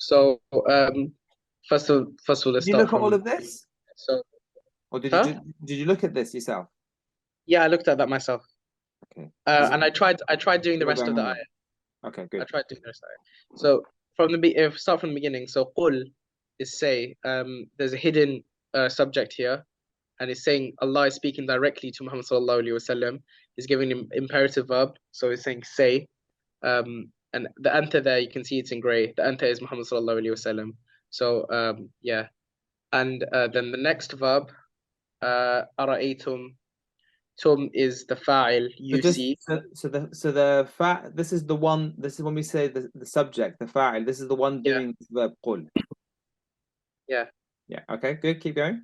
So first of all, let's Did you start look at all from of this? so Or huh? did you look at this yourself? Yeah, I looked at that myself. Okay. Is it And I tried doing the you're rest going of the on? ayah. Okay, I good. tried doing the rest of the ayah. So if start from the beginning. So qul is say. There's a hidden subject here, and it's saying Allah is speaking directly to Muhammad sallallahu alaihi wasallam. He's giving him imperative verb, so he's saying say. And the anta there you can see it's in grey. The anta is Muhammad sallallahu alaihi wasallam. So yeah, and then the next verb, ara'aytum. Tum is the fa'il, So you just see. so the fa this is the one, this is when we say the subject, the fa'il, this is the one Yeah, doing this verb qul. yeah. Yeah, okay, good, keep going.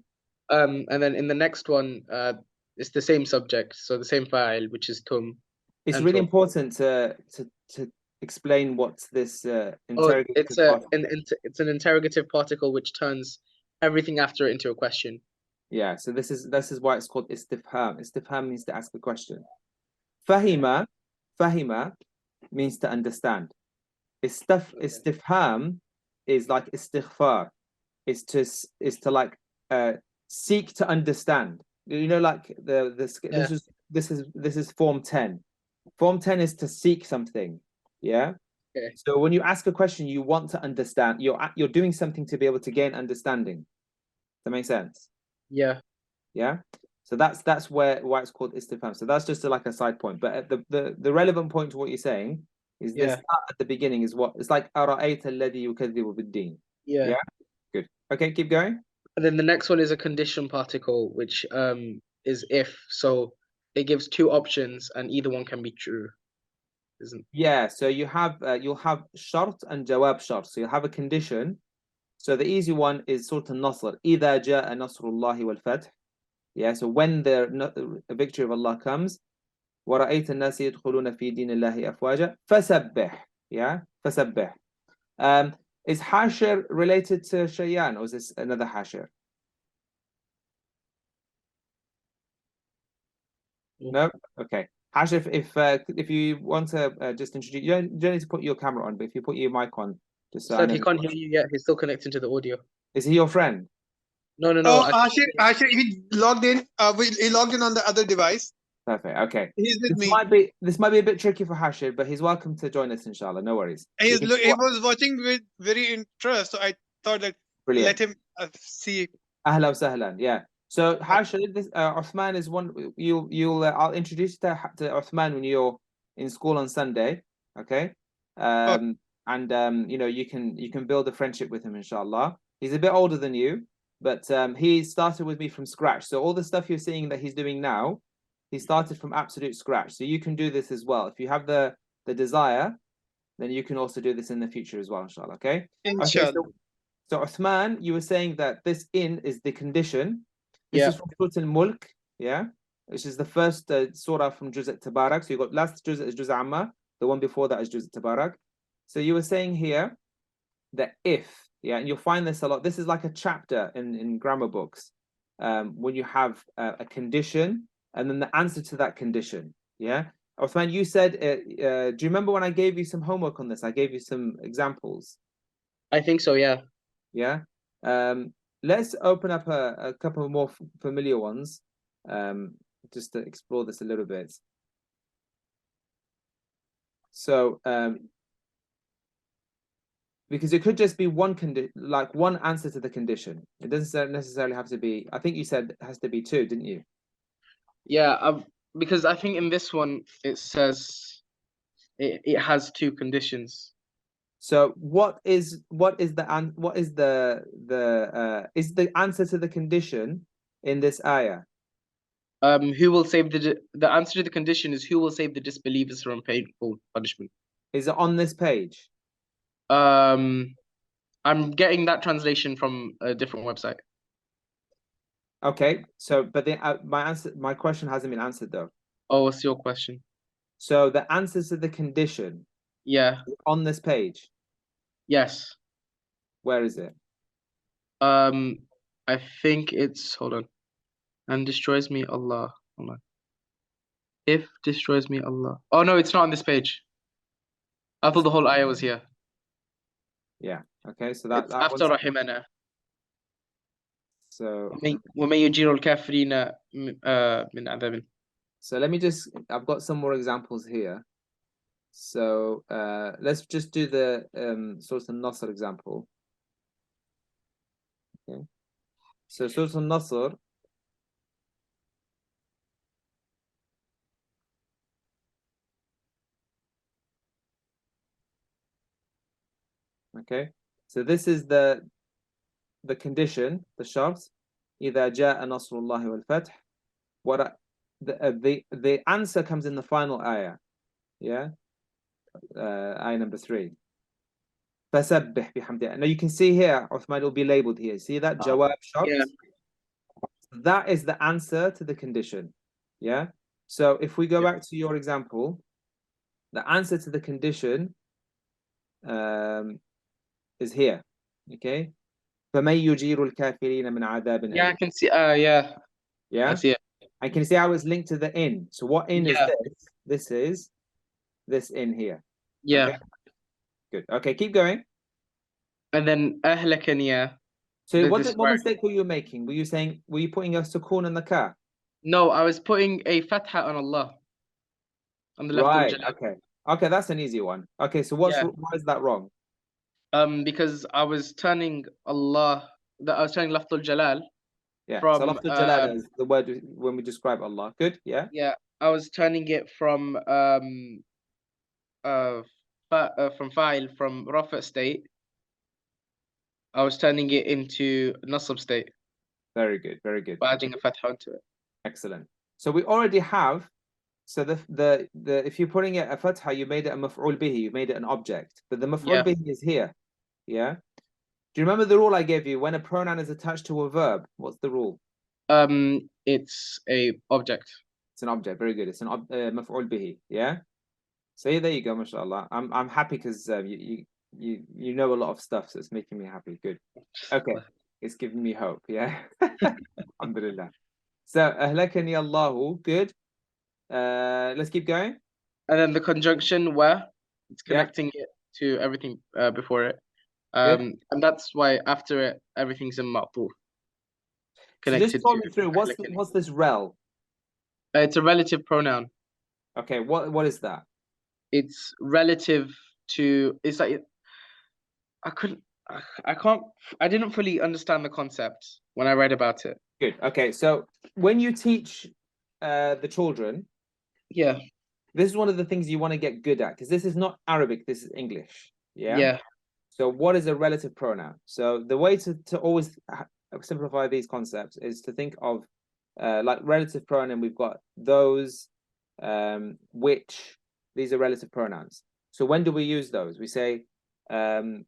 And then in the next one, it's the same subject, so the same fa'il, which is tum, It's really antum. important to explain what's this Oh, it's interrogative a part. it's an interrogative particle which turns everything after it into a question. Yeah, so this is why it's called istifham. Istifham means to ask a question. Fahima, fahima means to understand. Okay. Istifham is like istighfar, is to like seek to understand. You know, like Yeah. this is form 10. Form 10 is to seek something. Yeah. Okay. So when you ask a question, you want to understand. You're doing something to be able to gain understanding. Does that make sense? Yeah. Yeah. So that's why it's called istifham. So that's just like a side point. But the relevant point to what you're saying is this Yeah. at the beginning is what it's like ara'ayta alladhi yukadhibu bid-din. Yeah. Yeah, good. Okay, keep going. And then the next one is a condition particle, which is if. So it gives two options, and either one can be true, isn't? Yeah, so you'll have shart and jawab shart. So you'll have a condition. So the easy one is Surah An-Nasr. إِذَا جَاءَ نَصْرُ اللَّهِ وَالْفَتْحِ. Yeah, so when the victory of Allah comes, وَرَأَيْتَ النَّاسِ يَدْخُلُونَ فِي دِينِ اللَّهِ أَفْوَاجًا فَسَبِّحْ. Yeah, فَسَبِّحْ. Is Hashir related to Shayyan, or is this another Hashir? No? Okay. Hashir, if you want to just introduce, you don't need to put your camera on, but if you put your mic on, just so I Said know he who's can't hear watching. you yet. He's still connecting to the audio. Is he your friend? No, no, no. Oh, Ashir, he logged in. He logged in on the other device. Perfect. Okay. He's with This me. might be a bit tricky for Hashir, but he's welcome to join us, inshallah. No worries. He was watching with very interest, so I thought that Brilliant. let him see. Ahlan wa sahlan. Yeah. So Hashir, this Uthman is one. I'll introduce you to Uthman when you're in school on Sunday. Okay. Oh, And you can build a friendship with him, inshallah. He's a bit older than you, but he started with me from scratch. So all the stuff you're seeing that he's doing now, he started from absolute scratch. So you can do this as well. If you have the desire, then you can also do this in the future as well, inshallah. Okay. Okay. inshallah. So Uthman, you were saying that this in is the condition. This Yeah. is from Surah Mulk, yeah, which is the first surah from Juz' Tabarak. So you got last Juz' is Juz' Amma, the one before that is Juz' Tabarak. So you were saying here that if, yeah, and you'll find this a lot. This is like a chapter in grammar books when you have a condition and then the answer to that condition, yeah. Uthman, you said, do you remember when I gave you some homework on this? I gave you some examples. I think so, yeah. Yeah. Let's open up a couple more familiar ones, just to explore this a little bit. So, because it could just be one one answer to the condition. It doesn't necessarily have to be. I think you said it has to be two, didn't you? Yeah, because I think in this one it says it has two conditions. So, what is the answer to the condition in this ayah? Who will save the answer to the condition is who will save the disbelievers from painful punishment. Is it on this page? I'm getting that translation from a different website. Okay, so but my question hasn't been answered though. Oh, what's your question? So the answers to the condition Yeah. on this page. Yes. Where is it? I think it's hold on. And destroys me Allah. Hold on. If destroys me Allah. Oh no, it's not on this page. I thought the whole ayah was here. Yeah. Okay. So It's that after was رحمنا. so. ومن يجير الكافرين من عذاب. So let me just. I've got some more examples here. So let's just do the Surah Al-Nasr example. Okay. So Surah Al-Nasr. Okay. So this is the condition, the shart. إذا جاء نصر الله والفتح. What the answer comes in the final ayah. Yeah. Ayah number 3. فسبح بحمده. Now you can see here, Uthman, will be labeled here. See that jawab shart? Yeah. That is the answer to the condition. Yeah. So if we go back to your example, the answer to the condition is here. Okay. فَمَن يُجِيرُ الْكَافِرِينَ مِنْ عَذَابٍ Yeah, I أَلِيمٍ. can see. Yeah, Yeah. I see it. And can you see how it's linked to the in? So what in is Yeah. this? This is this in here. Yeah. Okay. Good. Okay, keep going. And then أهلكني, yeah. So what This what word. mistake were you making? Were you putting a sukun on the ka? No, I was putting a fatha on Allah on the left of Right. Jalal. Okay. Okay, that's an easy one. Okay, so Yeah. why is that wrong? Because I was turning Allah, I was turning left of Jalal Yeah. from So lafzul jalala is the word when we describe Allah. Good. Yeah. yeah, I was turning it from fa'il, from Rafa state. I was turning it into Nasab state Very good. Very good. by adding a fatha onto it. Excellent. So we already have. So the if you're putting it a fatha, you made it a maf'ul bihi. You made it an object. But the maf'ul Yeah. bihi is here. Yeah. Do you remember the rule I gave you? When a pronoun is attached to a verb, what's the rule? It's a object. It's an object. Very good. It's an maf'ul bihi. Yeah. So there you go, mashallah. I'm happy because you know a lot of stuff, so it's making me happy. Good. Okay. It's giving me hope. Yeah. Alhamdulillah. So ahlakani Allahu. Good. Let's keep going. And then the conjunction where it's Yeah. connecting it to everything before it. Good. And that's why after it everything's in ma'tuf. So just talk me through what's this rel? It's a relative pronoun. Okay, what is that? It's relative to, it's like I didn't fully understand the concept when I read about it. Good. Okay, so when you teach the children, Yeah. this is one of the things you want to get good at because this is not Arabic, this is English. Yeah. Yeah. So what is a relative pronoun? So the way to always simplify these concepts is to think of like relative pronoun. We've got those, which. These are relative pronouns. So when do we use those? We say, my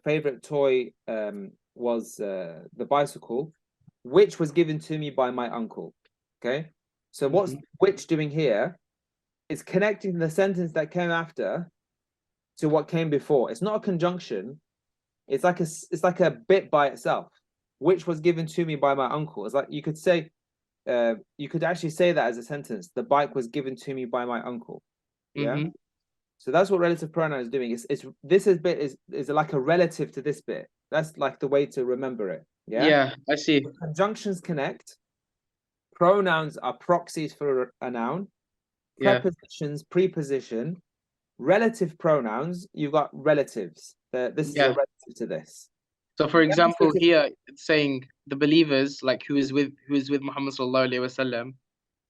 favorite toy was the bicycle, which was given to me by my uncle. Okay. So what's which doing here? It's connecting the sentence that came after to what came before. It's not a conjunction. It's like a bit by itself. Which was given to me by my uncle. It's like you could say, you could actually say that as a sentence. The bike was given to me by my uncle. Yeah. So that's what relative pronoun is doing. This bit is like a relative to this bit. That's like the way to remember it. Yeah. Yeah, I see. So conjunctions connect. Pronouns are proxies for a noun. Prepositions, preposition. Relative pronouns, you've got relatives. This is a relative to this. So for example, here it's saying the believers, like who is with Muhammad sallallahu alaihi wasallam,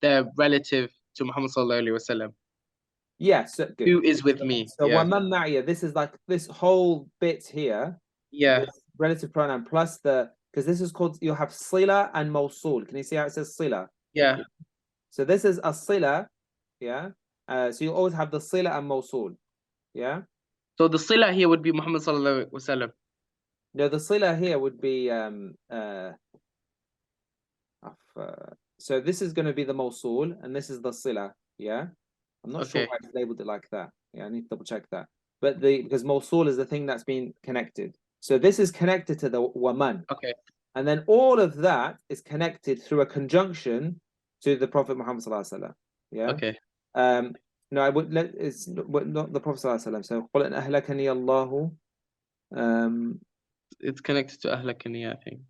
they're relative to Muhammad sallallahu alaihi wasallam. Yes, good. Who is with me? So waman ma'ya, this is like this whole bit here. Yeah. Relative pronoun plus because this is called, you'll have sila and mawsul. Can you see how it says sila? Yeah. So this is a sila. Yeah. So you always have the sila and mawsul. Yeah. So the sila here would be Muhammad sallallahu alaihi wasallam. No, the sila here would be so this is going to be the mawsul and this is the sila. Yeah. I'm not sure why it's labeled it like that. Yeah, I need to double check that. But because mawsul is the thing that's been connected. So this is connected to the waman. Okay. And then all of that is connected through a conjunction to the Prophet Muhammad sallallahu alaihi wasallam. Yeah. Okay. No, I would let it's not the Prophet sallallahu alaihi wasallam. So قُلْ أَهْلَكَنِيَ اللَّهُ It's connected to Ahlakaniya, I think.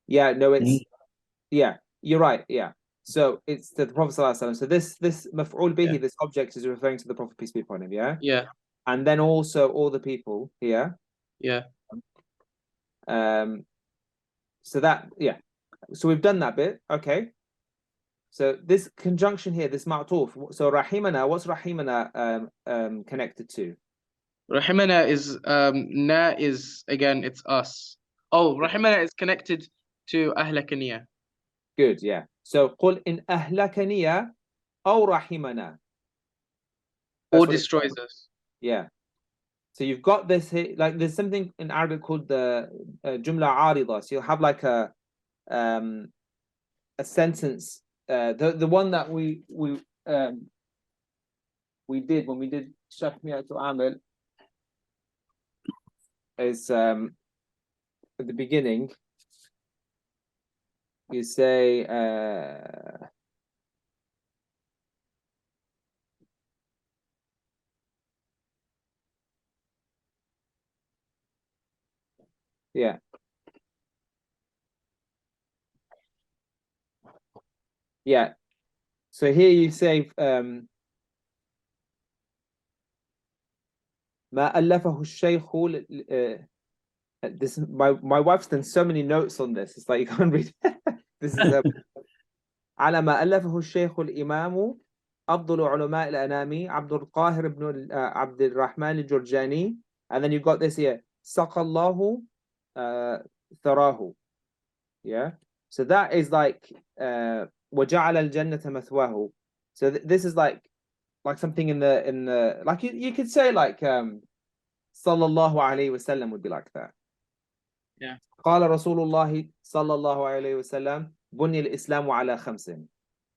Yeah, no, it's yeah, you're right. Yeah. So it's to the Prophet ﷺ. So this maf'ul bihi, this object is referring to the Prophet, peace be upon him, yeah? Yeah. And then also all the people here. Yeah. So that, yeah. So we've done that bit, okay. So this conjunction here, this ma'tuf. So rahimana, what's rahimana connected to? Rahimana is na is again, it's us. Oh, Rahimana is connected to Ahlakaniya. Good, yeah. So قل in ahlakaniya aw rahimana. Or destroys us. Yeah. So you've got this here, like there's something in Arabic called the jumla arida. So you'll have like a sentence. The one that we did when we did Shafmiya to Amil is at the beginning. You say yeah. Yeah. So here you say ما ألفه الشيخ this my wife's done so many notes on this. It's like you can't read. This is على ما ألفه الشيخ الإمام أفضل علماء الأنام عبد القاهر بن عبد الرحمن الجرجاني, and then you've got this here سقى الله ثراه. Yeah, so that is like وجعل الجنة مثواه. So this is like something in the like you could say like sallallahu alayhi wasallam would be like that. Yeah. قال رسول الله صلى الله عليه وسلم بني الإسلام على خمس.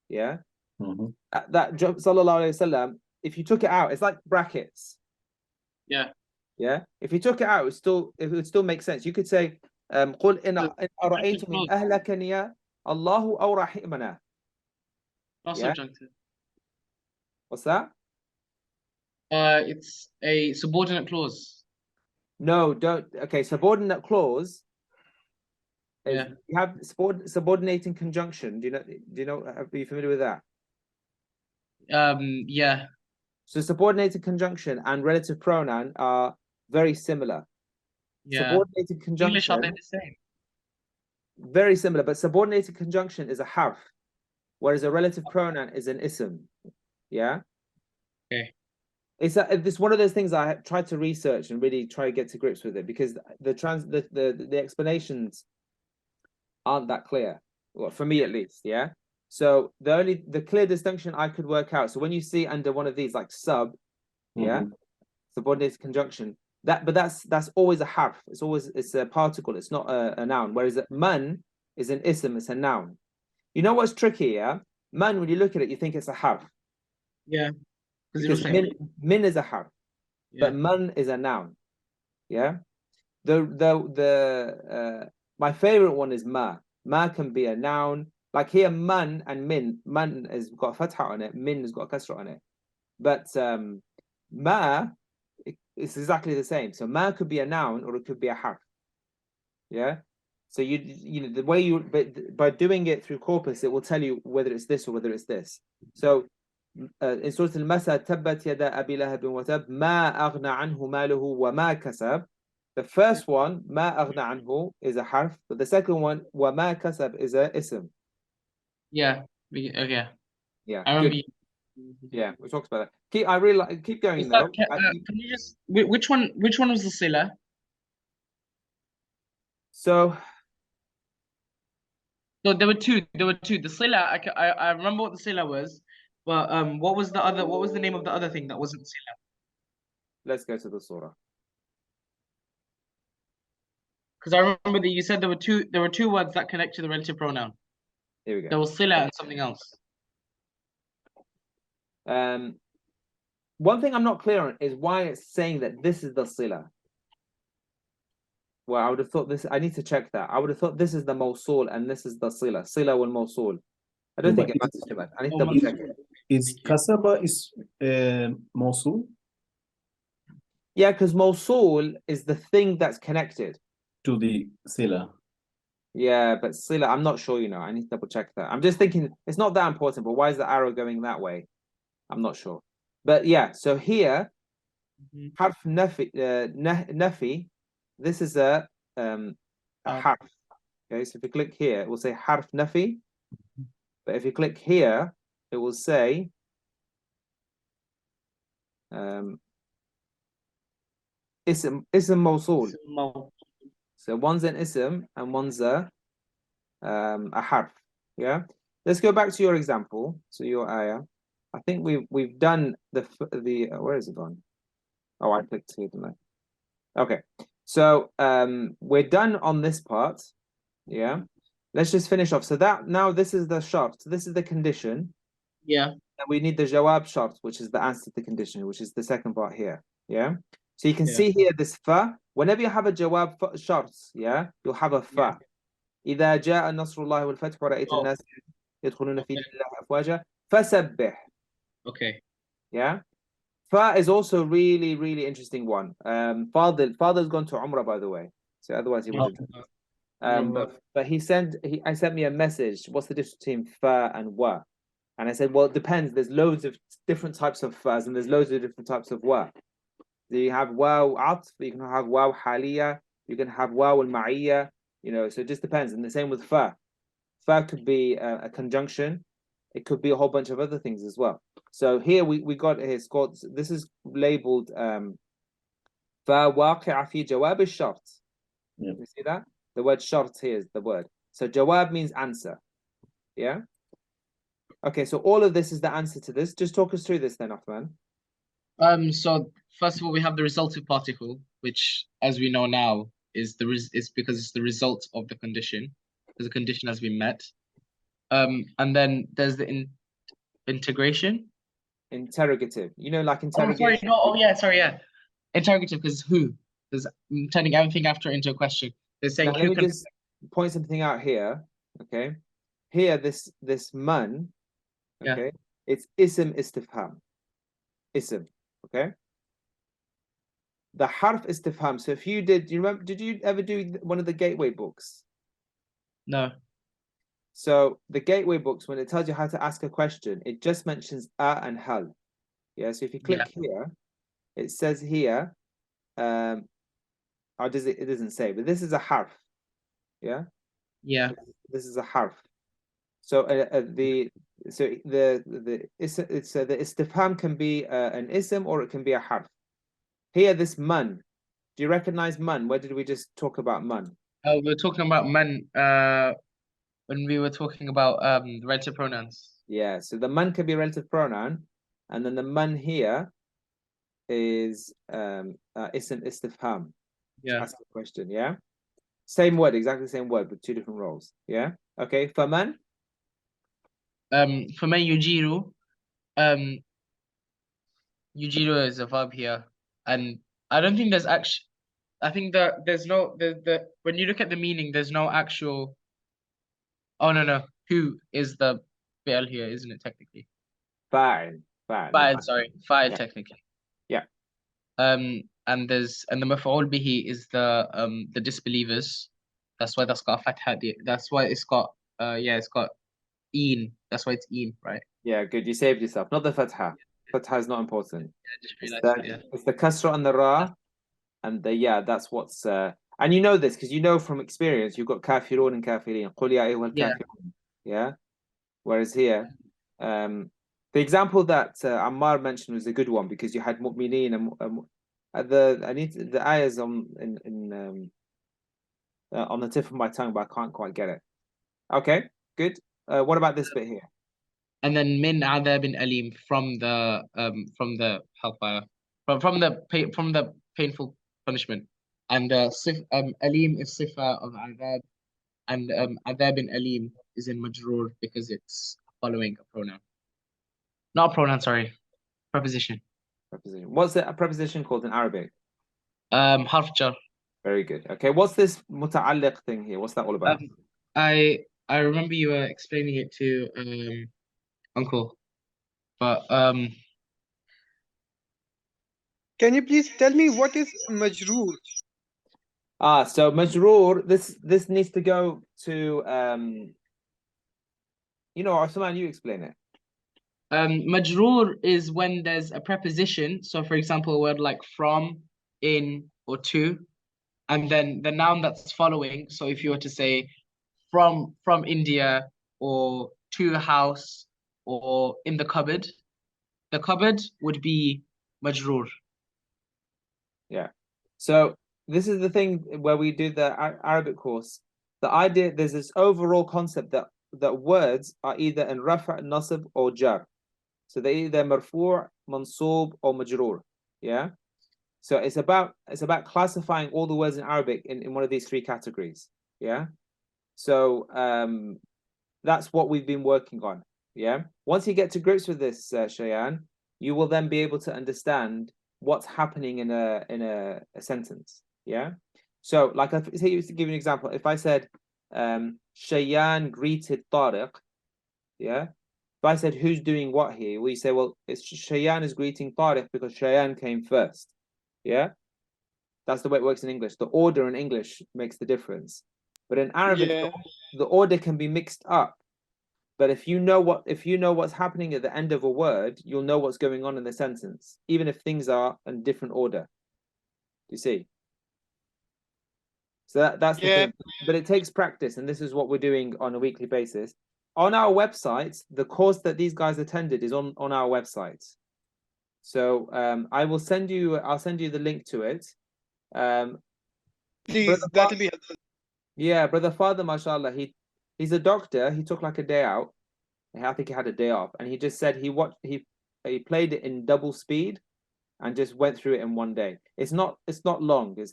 Yeah. That sallallahu alayhi wasallam, if you took it out, it's like brackets. Yeah. Yeah. If you took it out, it would still make sense. You could say قل إن أرأيت من أهلكني الله أو رحمنا. Also adjunctive. What's that? It's a subordinate clause. No, don't. Okay, subordinate clause. Yeah. You have subordinating conjunction. Do you know? Are you familiar with that? Yeah. So subordinated conjunction and relative pronoun are very similar. Yeah. Subordinated conjunction. English are they the same? Very similar, but subordinated conjunction is a harf, whereas a relative pronoun is an ism. Yeah. Okay. It's one of those things I tried to research and really try to get to grips with it, because the explanations aren't that clear, well, for me at least. Yeah. So the clear distinction I could work out. So when you see under one of these like subordinated conjunction, that's always a harf. It's a particle. It's not a noun. Whereas man is an ism. It's a noun. You know what's tricky? Yeah. Man, when you look at it, you think it's a harf. Yeah. Because min is a harf, but man is a noun. Yeah. My favorite one is ma. Ma can be a noun. Like here, man and min. Man has got a fatha on it. Min has got a kasra on it. But ma, it's exactly the same. So ma could be a noun or it could be a harf. Yeah. So you know the way by doing it through corpus, it will tell you whether it's this or whether it's this. So in Surah Al-Masad, تبت يدا أبي لهب وتب ما أغنى عنه ماله وما كسب. The first one, ما أغنى عنه, is a harf, but the second one, وما كسب, is a ism. Yeah. Okay. Yeah. I remember. Yeah, we talked about that. I really like, keep going though. Can you just which one was the sila? So there were two. The sila, I remember what the sila was, but what was the name of the other thing that wasn't sila? Let's go to the surah. Because I remember that you said there were two words that connect to the relative pronoun. Here we go. There was sila and something else. One thing I'm not clear on is why it's saying that this is the sila. Well, I would have thought this. I need to check that. I would have thought this is the mawsul and this is the sila. Sila wal mawsul. I don't think it matters too much. I need to double check it. Is kasaba is mawsul? Yeah, because Mosul is the thing that's connected. To the sila. Yeah, but Sila, I'm not sure, I need to double check that. I'm just thinking it's not that important, but why is the arrow going that way? I'm not sure. But yeah, so here, harf nafi, this is a harf. Okay, so if you click here, it will say harf nafi. But if you click here, it will say ism mawsul. So one's an ism and one's a harf. Yeah. Let's go back to your example. So your ayah. I think we've done the where is it gone? Oh, I clicked here, didn't I? Okay. So we're done on this part. Yeah. Let's just finish off. So that now this is the shart. So this is the condition. Yeah. And we need the jawab shart, which is the answer to the condition, which is the second part here. Yeah. So you can see here this fa. Whenever you have a jawab shart, yeah, you'll have a fa. إذا جاء نصر الله والفتح ورأيت الناس يدخلون في دين الله أفواجا فسبح. Okay. Yeah. Fa is also really, really interesting one. Father's gone to Umrah, by the way. So otherwise he would have. But I sent me a message. What's the difference between fa and wa? And I said, well, it depends. There's loads of different types of fas and there's loads of different types of wa. So you have waw atf, you can have waw haliya, you can have waw al-ma'iyya, so it just depends. And the same with fa. Fa could be a conjunction. It could be a whole bunch of other things as well. So here we got here, this is labeled fa waqi'a fi jawab al-shart. You see that? The word shart here is the word. So jawab means answer. Yeah? Okay, so all of this is the answer to this. Just talk us through this then, Uthman. So first of all, we have the resultive particle, which, as we know now, is because it's the result of the condition, because the condition has been met. And then there's the integration. Interrogative. Like Oh, interrogation. sorry. No. Oh, yeah. Sorry. Yeah. Interrogative, because who? Because I'm turning everything after into a question. They're saying Now, who let me can. just point something out here. Okay. Here, this man. Okay. It's ism istifham. Ism. Okay. The harf istifham. So if you did you remember? Did you ever do one of the gateway books? No. So the gateway books, when it tells you how to ask a question, it just mentions a and hal. Yeah. So if you click here, it says here. Or does it? It doesn't say, but this is a harf. Yeah. Yeah. This is a harf. So the istifham can be an ism or it can be a harf. Here, this man. Do you recognize man? Where did we just talk about man? We were talking about man. When we were talking about relative pronouns. Yeah. So the man can be a relative pronoun, and then the man here is ism istifham. Yeah. Ask a question. Yeah. Same word, exactly the same word, but two different roles. Yeah. Okay. Faman. For me, yujiru. Yujiru is a verb here, and I don't think there's actually. I think that there's no the when you look at the meaning, there's no actual. Oh no. Who is the BL here, isn't it technically? Fa'il. Fa'il, sorry. Fa'il technically. Yeah. And the maf'ul bihi is the disbelievers. That's why that's got a fatha. That's why it's got it's got een. That's why it's een, right? Yeah, good. You saved yourself. Not the fatha. Fatha is not important. I just realized It's the kasra and the ra, and that's what's and you know this because you know from experience. You've got kafirun and kafirin. Qul ya ayyuhal kafirun. Yeah. Whereas here, the example that Ammar mentioned was a good one because you had mu'mineen and the ayahs on the tip of my tongue, but I can't quite get it. Okay, good. What about this bit here? And then min adabin alim from the hellfire, from the painful punishment, and alim is sifa of adab, and adabin alim is in majrur because it's following a pronoun. Not a pronoun, sorry, preposition. Preposition. What's a preposition called in Arabic? Harf jar. Very good. Okay, what's this muta'alliq thing here? What's that all about? I remember you were explaining it to Uncle, but Can you please tell me what is majroor? So majroor, this needs to go to Uthman, you explain it. Majroor is when there's a preposition. So, for example, a word like from, in, or to, and then the noun that's following. So, if you were to say from India, or to a house, or in the cupboard would be majroor. Yeah. So this is the thing where we do the Arabic course. The idea, there's this overall concept that words are either in rafa, nasb, or jar. So they're either marfu', mansub, or majroor. Yeah. So it's about classifying all the words in Arabic in one of these three categories. Yeah. So that's what we've been working on. Yeah. Once you get to grips with this, Shayan, you will then be able to understand what's happening in a sentence. Yeah. So, like, say you to give you an example. If I said, Shayan greeted Tariq, yeah. If I said, who's doing what here? We say, well, it's Shayan is greeting Tariq because Shayan came first. Yeah. That's the way it works in English. The order in English makes the difference. But in Arabic, Yeah. the order can be mixed up. But if you know what's happening at the end of a word, you'll know what's going on in the sentence, even if things are in different order. You see? So that's the thing. But it takes practice, and this is what we're doing on a weekly basis. On our website, the course that these guys attended is on our website. So I'll send you the link to it. Please, that'll be helpful. Yeah, brother Father, mashallah, he's a doctor. He took like a day out. I think he had a day off, and he just said he played it in double speed and just went through it in one day. It's not long. It's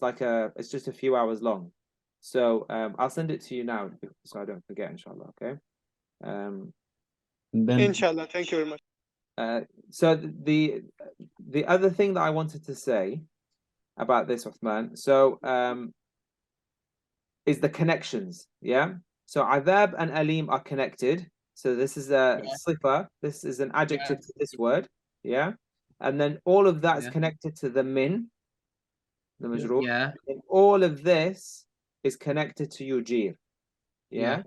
just a few hours long. So I'll send it to you now so I don't forget, inshallah. Okay. And then Inshallah. Thank you very much. So the other thing that I wanted to say about this, Uthman, so is the connections. Yeah. So adab and alim are connected. So this is a sifa. This is an adjective to this word. Yeah. And then all of that is connected to the min, the majroor. Yeah. And all of this is connected to yujir. Yeah.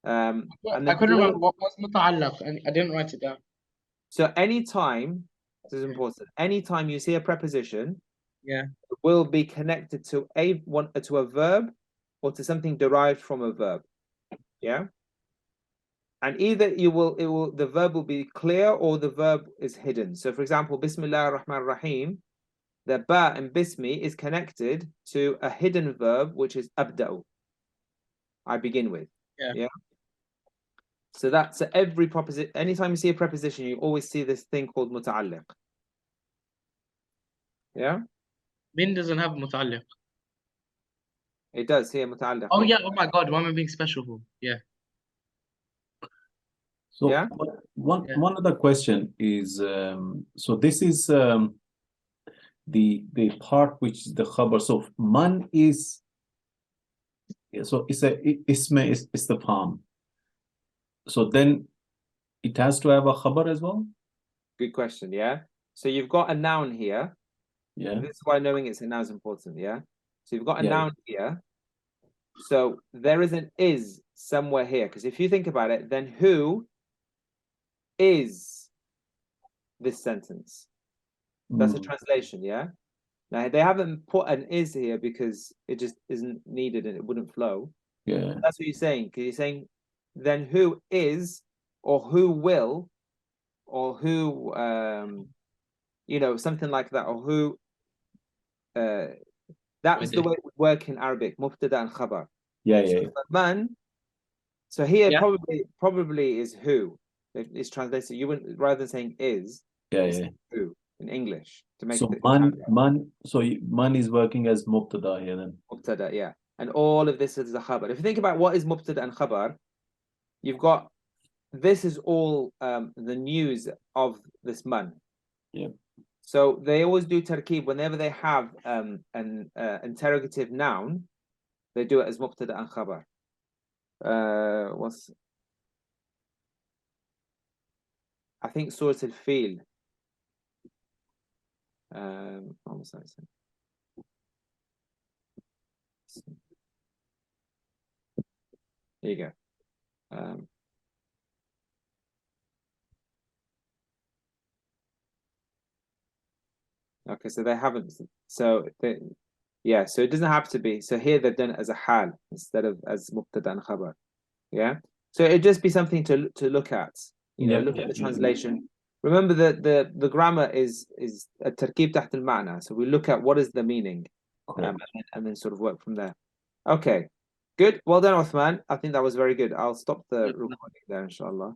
And then I couldn't remember what was muta'allaq, and I didn't write it down. So anytime, this is important, anytime you see a preposition, Yeah. it will be connected to a verb or to something derived from a verb. Yeah. And either the verb will be clear or the verb is hidden. So for example, Bismillah ar-Rahman ar-Rahim, the ba in Bismi is connected to a hidden verb, which is abda'u. I begin with. Yeah. So that's every proposition. Anytime you see a preposition, you always see this thing called muta'alliq. Yeah. Min doesn't have muta'alliq. It does here muta'alliq. Oh yeah. Oh my God. Why am I being special for? Yeah. so Yeah. one other question is so this is the part which is the khabar. So man is it's the palm. So then it has to have a khabar as well. Good question. Yeah. So you've got a noun here. Yeah. This is why knowing it's a noun is important. Yeah. So you've got a Yeah. noun here. So there is an is somewhere here, because if you think about it, then who is this sentence? That's a translation. Yeah. Now they haven't put an is here because it just isn't needed and it wouldn't flow. Yeah. That's what you're saying, because you're saying then who is or who will or who something like that, or who that was the way it would work in Arabic, mubtada and khabar. Yeah. So man, so here Yeah. probably is who. It's translated. You wouldn't, rather than saying is, Yeah. who in English to make So it man is working as mubtada here then. mubtada, yeah. And all of this is the khabar. If you think about what is mubtada and khabar, you've got this is all the news of this man. Yeah. So they always do tarkib whenever they have an interrogative noun, they do it as mubtada and khabar. I think Surah Al-Fil. Almost like so. There you go. Okay, so they haven't. So yeah, so it doesn't have to be. So here they've done it as a hal instead of as mubtada and khabar. Yeah. So it'd just be something to look at. You know, look at the translation. Remember that the grammar is a tarkib taht al-ma'na. So we look at what is the meaning, and then sort of work from there. Okay, good. Well done, Uthman. I think that was very good. I'll stop the recording there, inshallah.